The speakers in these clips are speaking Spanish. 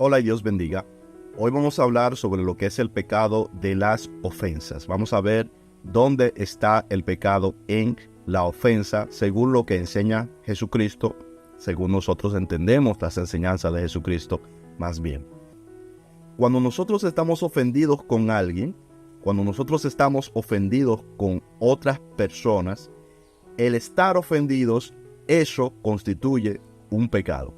Hola y Dios bendiga. Hoy vamos a hablar sobre lo que es el pecado de las ofensas. Vamos a ver dónde está el pecado en la ofensa según lo que enseña Jesucristo, según nosotros entendemos las enseñanzas de Jesucristo más bien. Cuando nosotros estamos ofendidos con alguien, cuando nosotros estamos ofendidos con otras personas, el estar ofendidos, eso constituye un pecado.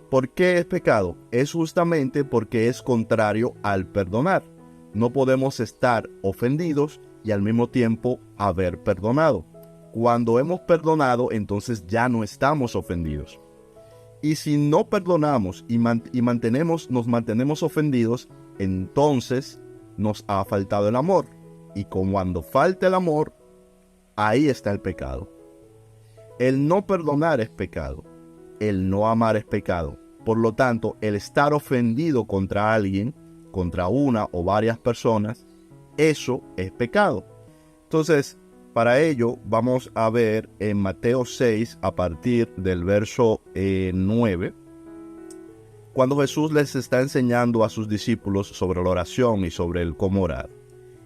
¿Por qué es pecado? Es justamente porque es contrario al perdonar. No podemos estar ofendidos y al mismo tiempo haber perdonado. Cuando hemos perdonado, entonces ya no estamos ofendidos. Y si no perdonamos y nos mantenemos ofendidos, entonces nos ha faltado el amor. Y cuando falta el amor, ahí está el pecado. El no perdonar es pecado. El no amar es pecado. Por lo tanto, el estar ofendido contra alguien, contra una o varias personas, eso es pecado. Entonces, para ello, vamos a ver en Mateo 6, a partir del verso 9, cuando Jesús les está enseñando a sus discípulos sobre la oración y sobre el cómo orar.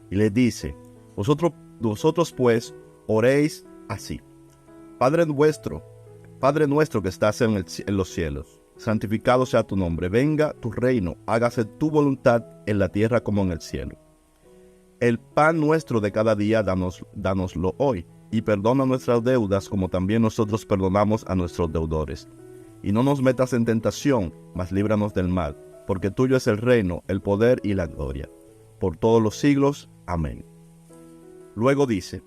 Y les dice, vosotros pues, oréis así. Padre nuestro que estás en los cielos, santificado sea tu nombre, venga tu reino, hágase tu voluntad en la tierra como en el cielo. El pan nuestro de cada día, dánoslo hoy, y perdona nuestras deudas como también nosotros perdonamos a nuestros deudores. Y no nos metas en tentación, mas líbranos del mal, porque tuyo es el reino, el poder y la gloria, por todos los siglos. Amén. Luego dice,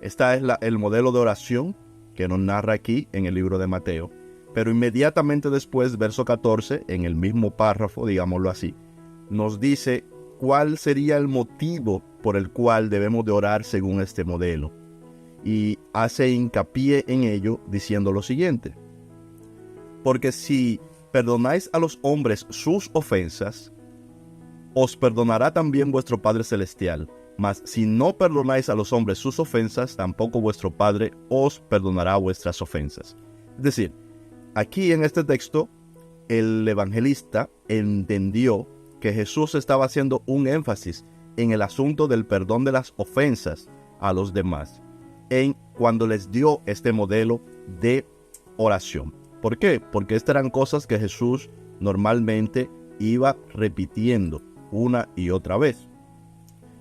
esta es el modelo de oración que nos narra aquí en el libro de Mateo, pero inmediatamente después, verso 14, en el mismo párrafo, digámoslo así, nos dice cuál sería el motivo por el cual debemos de orar según este modelo. Y hace hincapié en ello diciendo lo siguiente: porque si perdonáis a los hombres sus ofensas, os perdonará también vuestro Padre Celestial. Mas si no perdonáis a los hombres sus ofensas, tampoco vuestro Padre os perdonará vuestras ofensas. Es decir, aquí en este texto, el evangelista entendió que Jesús estaba haciendo un énfasis en el asunto del perdón de las ofensas a los demás, cuando les dio este modelo de oración. ¿Por qué? Porque estas eran cosas que Jesús normalmente iba repitiendo una y otra vez.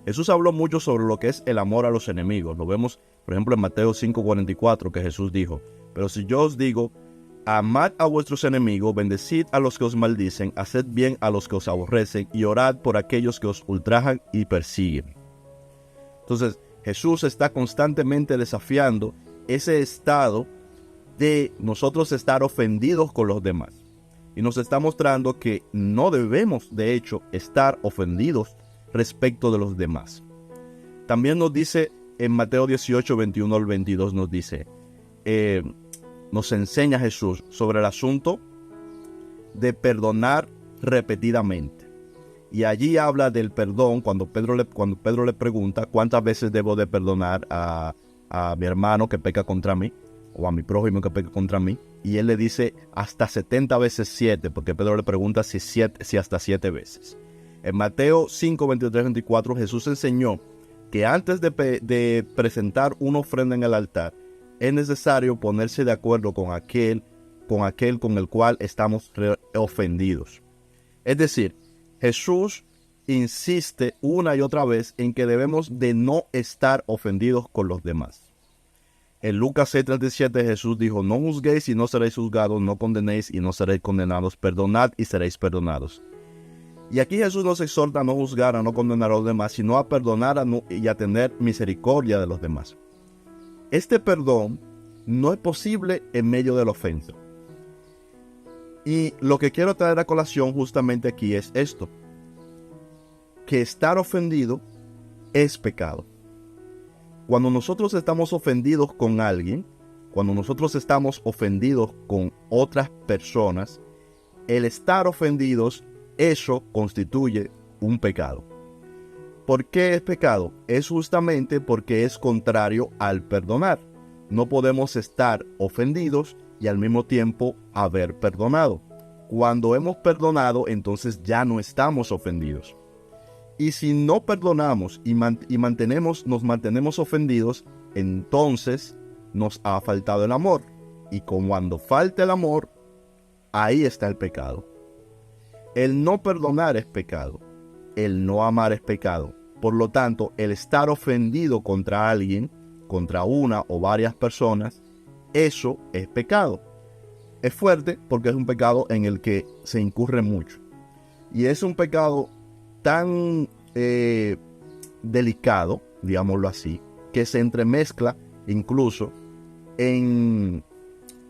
Jesús habló mucho sobre lo que es el amor a los enemigos. Lo vemos, por ejemplo, en Mateo 5:44, que Jesús dijo, pero si yo os digo, amad a vuestros enemigos, bendecid a los que os maldicen, haced bien a los que os aborrecen y orad por aquellos que os ultrajan y persiguen. Entonces, Jesús está constantemente desafiando ese estado de nosotros estar ofendidos con los demás. Y nos está mostrando que no debemos, de hecho, estar ofendidos respecto de los demás. También nos dice en Mateo 18, 21 al 22, nos enseña Jesús sobre el asunto de perdonar repetidamente. Y allí habla del perdón cuando Pedro le pregunta cuántas veces debo de perdonar a mi hermano que peca contra mí, o a mi prójimo que peca contra mí. Y él le dice hasta 70 veces 7, porque Pedro le pregunta si hasta 7 veces. En Mateo 5, 23, 24, Jesús enseñó que antes de presentar una ofrenda en el altar, es necesario ponerse de acuerdo con aquel con el cual estamos ofendidos. Es decir, Jesús insiste una y otra vez en que debemos de no estar ofendidos con los demás. En Lucas 6:37 Jesús dijo, no juzguéis y no seréis juzgados, no condenéis y no seréis condenados, perdonad y seréis perdonados. Y aquí Jesús nos exhorta a no juzgar, a no condenar a los demás, sino a perdonar y a tener misericordia de los demás. Este perdón no es posible en medio de la ofensa. Y lo que quiero traer a colación justamente aquí es esto, que estar ofendido es pecado. Cuando nosotros estamos ofendidos con alguien, cuando nosotros estamos ofendidos con otras personas, el estar ofendidos, eso constituye un pecado. ¿Por qué es pecado? Es justamente porque es contrario al perdonar. No podemos estar ofendidos y al mismo tiempo haber perdonado. Cuando hemos perdonado, entonces ya no estamos ofendidos. Y si no perdonamos y nos mantenemos ofendidos, entonces nos ha faltado el amor. Y cuando falta el amor, ahí está el pecado. El no perdonar es pecado. El no amar es pecado. Por lo tanto, el estar ofendido contra alguien, contra una o varias personas, eso es pecado. Es fuerte porque es un pecado en el que se incurre mucho. Y es un pecado tan delicado, digámoslo así, que se entremezcla incluso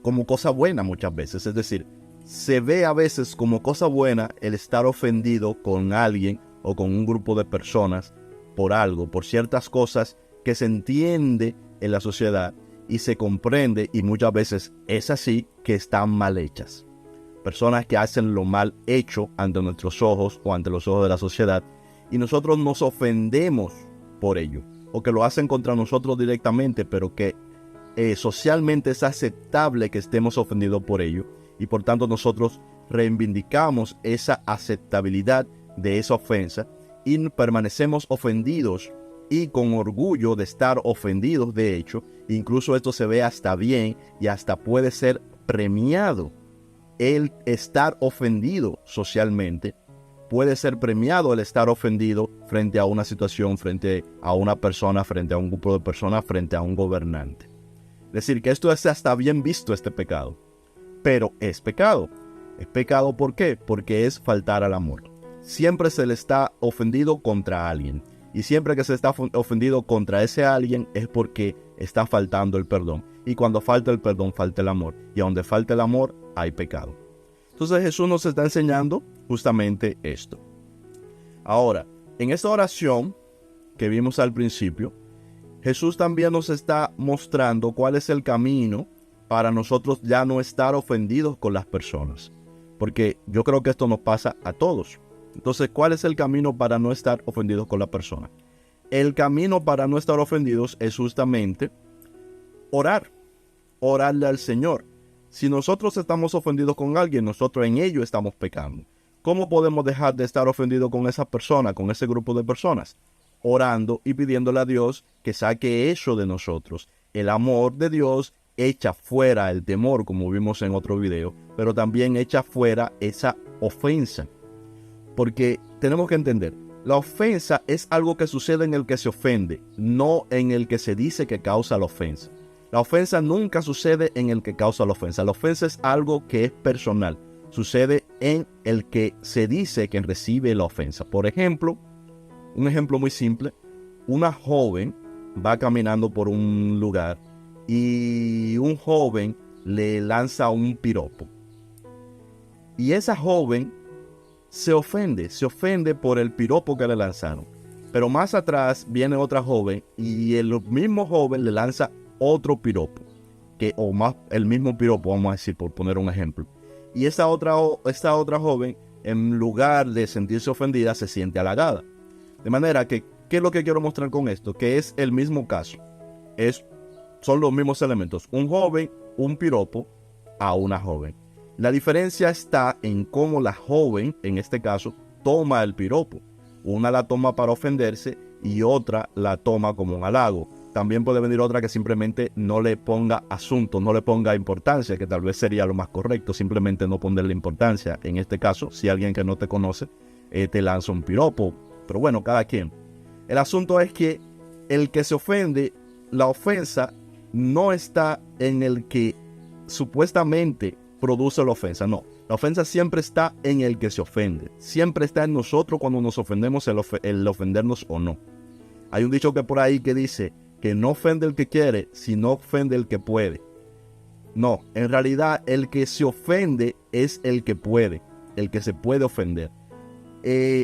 como cosa buena muchas veces. Es decir, se ve a veces como cosa buena el estar ofendido con alguien o con un grupo de personas por algo, por ciertas cosas que se entiende en la sociedad y se comprende, y muchas veces es así, que están mal hechas. Personas que hacen lo mal hecho ante nuestros ojos o ante los ojos de la sociedad, y nosotros nos ofendemos por ello, o que lo hacen contra nosotros directamente, pero que socialmente es aceptable que estemos ofendidos por ello, y por tanto nosotros reivindicamos esa aceptabilidad de esa ofensa y permanecemos ofendidos y con orgullo de estar ofendidos. De hecho, incluso esto se ve hasta bien y hasta puede ser premiado. El estar ofendido socialmente puede ser premiado, el estar ofendido frente a una situación, frente a una persona, frente a un grupo de personas, frente a un gobernante. Es decir, que esto es hasta bien visto, este pecado. Pero es pecado. ¿Es pecado por qué? Porque es faltar al amor. Siempre se le está ofendido contra alguien. Y siempre que se está ofendido contra ese alguien es porque está faltando el perdón. Y cuando falta el perdón, falta el amor. Y donde falta el amor, hay pecado. Entonces Jesús nos está enseñando justamente esto. Ahora, en esta oración que vimos al principio, Jesús también nos está mostrando cuál es el camino para nosotros ya no estar ofendidos con las personas. Porque yo creo que esto nos pasa a todos. Entonces, ¿cuál es el camino para no estar ofendidos con la persona? El camino para no estar ofendidos es justamente orar. Orarle al Señor. Si nosotros estamos ofendidos con alguien, nosotros en ello estamos pecando. ¿Cómo podemos dejar de estar ofendidos con esa persona, con ese grupo de personas? Orando y pidiéndole a Dios que saque eso de nosotros. El amor de Dios echa fuera el temor, como vimos en otro video, pero también echa fuera esa ofensa. Porque tenemos que entender, la ofensa es algo que sucede en el que se ofende, no en el que se dice que causa la ofensa. La ofensa nunca sucede en el que causa la ofensa. La ofensa es algo que es personal. Sucede en el que se dice que recibe la ofensa. Por ejemplo, un ejemplo muy simple, una joven va caminando por un lugar y un joven le lanza un piropo. Y esa joven se ofende por el piropo que le lanzaron. Pero más atrás viene otra joven y el mismo joven le lanza otro piropo, el mismo piropo, vamos a decir, por poner un ejemplo. Y esta otra joven, en lugar de sentirse ofendida, se siente halagada. De manera que, ¿qué es lo que quiero mostrar con esto? Que es el mismo caso. Son los mismos elementos. Un joven, un piropo a una joven. La diferencia está en cómo la joven, en este caso, toma el piropo. Una la toma para ofenderse y otra la toma como un halago. También puede venir otra que simplemente no le ponga asunto, no le ponga importancia, que tal vez sería lo más correcto, simplemente no ponerle importancia. En este caso, si alguien que no te conoce te lanza un piropo. Pero bueno, cada quien. El asunto es que el que se ofende, la ofensa no está en el que supuestamente produce la ofensa, no. La ofensa siempre está en el que se ofende. Siempre está en nosotros cuando nos ofendemos, el ofendernos o no. Hay un dicho que por ahí que dice que no ofende el que quiere, sino ofende el que puede. No, en realidad el que se ofende es el que puede, el que se puede ofender.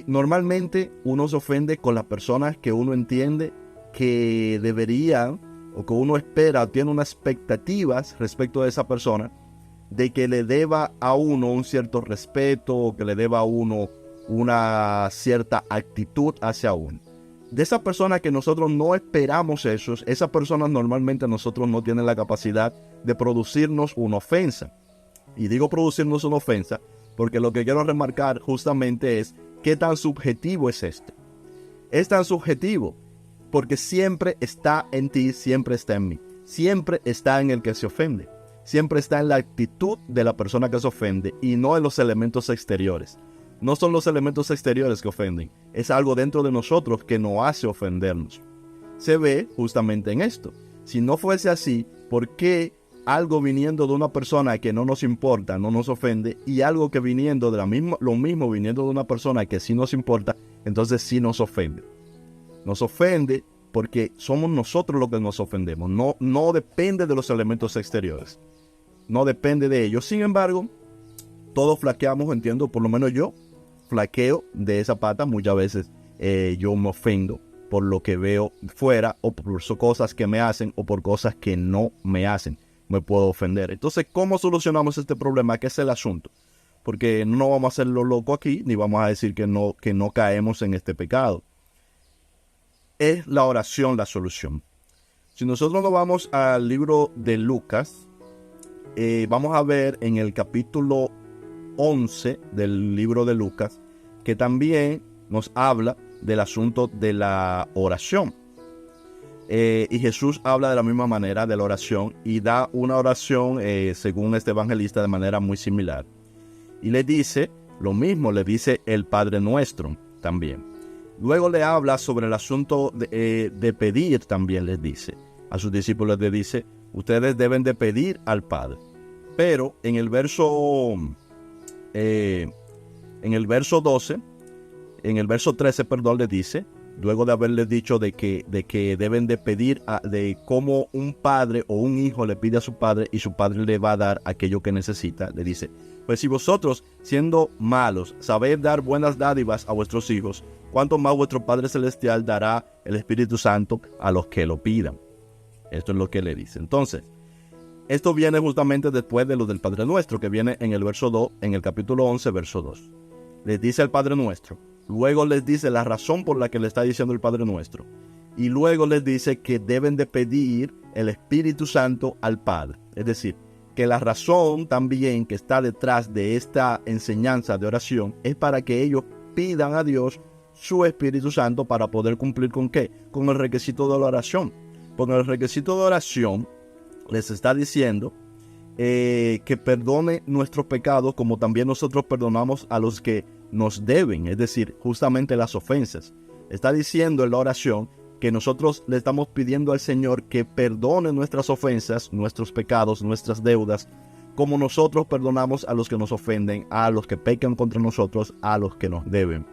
Normalmente uno se ofende con las personas que uno entiende que deberían, o que uno espera, o tiene unas expectativas respecto de esa persona, de que le deba a uno un cierto respeto, o que le deba a uno una cierta actitud hacia uno. De esas personas que nosotros no esperamos eso, esas personas normalmente nosotros no tienen la capacidad de producirnos una ofensa. Y digo producirnos una ofensa porque lo que quiero remarcar justamente es qué tan subjetivo es esto. Es tan subjetivo porque siempre está en ti, siempre está en mí, siempre está en el que se ofende, siempre está en la actitud de la persona que se ofende y no en los elementos exteriores. No son los elementos exteriores que ofenden, es algo dentro de nosotros que nos hace ofendernos. Se ve justamente en esto. Si no fuese así, ¿por qué algo viniendo de una persona que no nos importa, no nos ofende, y algo que viniendo de lo mismo viniendo de una persona que sí nos importa, entonces sí nos ofende? Nos ofende porque somos nosotros los que nos ofendemos. No depende de los elementos exteriores. No depende de ellos. Sin embargo, todos flaqueamos, entiendo, por lo menos yo flaqueo de esa pata. Muchas veces yo me ofendo por lo que veo fuera, o por cosas que me hacen, o por cosas que no me hacen. Me puedo ofender. Entonces, ¿cómo solucionamos este problema? ¿Qué es el asunto? Porque no vamos a hacerlo loco aquí, ni vamos a decir que no caemos en este pecado. Es la oración la solución. Si nosotros nos vamos al libro de Lucas, vamos a ver en el capítulo 11 del libro de Lucas, que también nos habla del asunto de la oración. Y Jesús habla de la misma manera de la oración y da una oración, según este evangelista, de manera muy similar. Y le dice lo mismo, le dice el Padre Nuestro también. Luego le habla sobre el asunto de pedir también, les dice. A sus discípulos les dice, ustedes deben de pedir al Padre. Pero en el verso 12, en el verso 13, perdón, le dice, luego de haberles dicho de que deben de pedir, de cómo un padre o un hijo le pide a su padre y su padre le va a dar aquello que necesita, le dice, pues si vosotros, siendo malos, sabéis dar buenas dádivas a vuestros hijos, ¿cuánto más vuestro Padre Celestial dará el Espíritu Santo a los que lo pidan? Esto es lo que le dice. Entonces, esto viene justamente después de lo del Padre Nuestro, que viene en el verso 2, en el capítulo 11, verso 2. Les dice el Padre Nuestro. Luego les dice la razón por la que le está diciendo el Padre Nuestro. Y luego les dice que deben de pedir el Espíritu Santo al Padre. Es decir, que la razón también que está detrás de esta enseñanza de oración es para que ellos pidan a Dios su Espíritu Santo para poder cumplir ¿con qué? Con el requisito de la oración. Con el requisito de oración les está diciendo que perdone nuestros pecados como también nosotros perdonamos a los que nos deben, es decir, justamente las ofensas. Está diciendo en la oración que nosotros le estamos pidiendo al Señor que perdone nuestras ofensas, nuestros pecados, nuestras deudas, como nosotros perdonamos a los que nos ofenden, a los que pecan contra nosotros, a los que nos deben.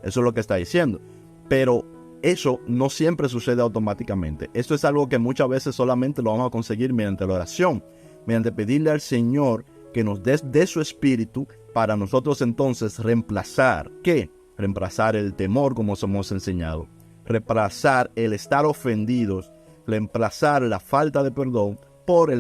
Eso es lo que está diciendo. Pero eso no siempre sucede automáticamente. Esto es algo que muchas veces solamente lo vamos a conseguir mediante la oración, mediante pedirle al Señor que nos dé de su Espíritu para nosotros entonces reemplazar, ¿qué? Reemplazar el temor, como somos enseñado, reemplazar el estar ofendidos, reemplazar la falta de perdón, por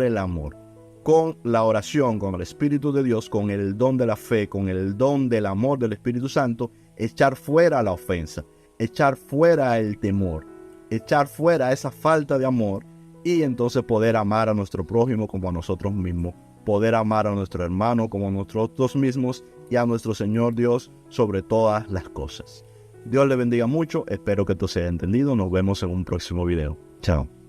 el amor. Con la oración, con el Espíritu de Dios, con el don de la fe, con el don del amor del Espíritu Santo, echar fuera la ofensa, echar fuera el temor, echar fuera esa falta de amor, y entonces poder amar a nuestro prójimo como a nosotros mismos, poder amar a nuestro hermano como a nosotros mismos y a nuestro Señor Dios sobre todas las cosas. Dios le bendiga mucho, espero que esto sea entendido, nos vemos en un próximo video. Chao.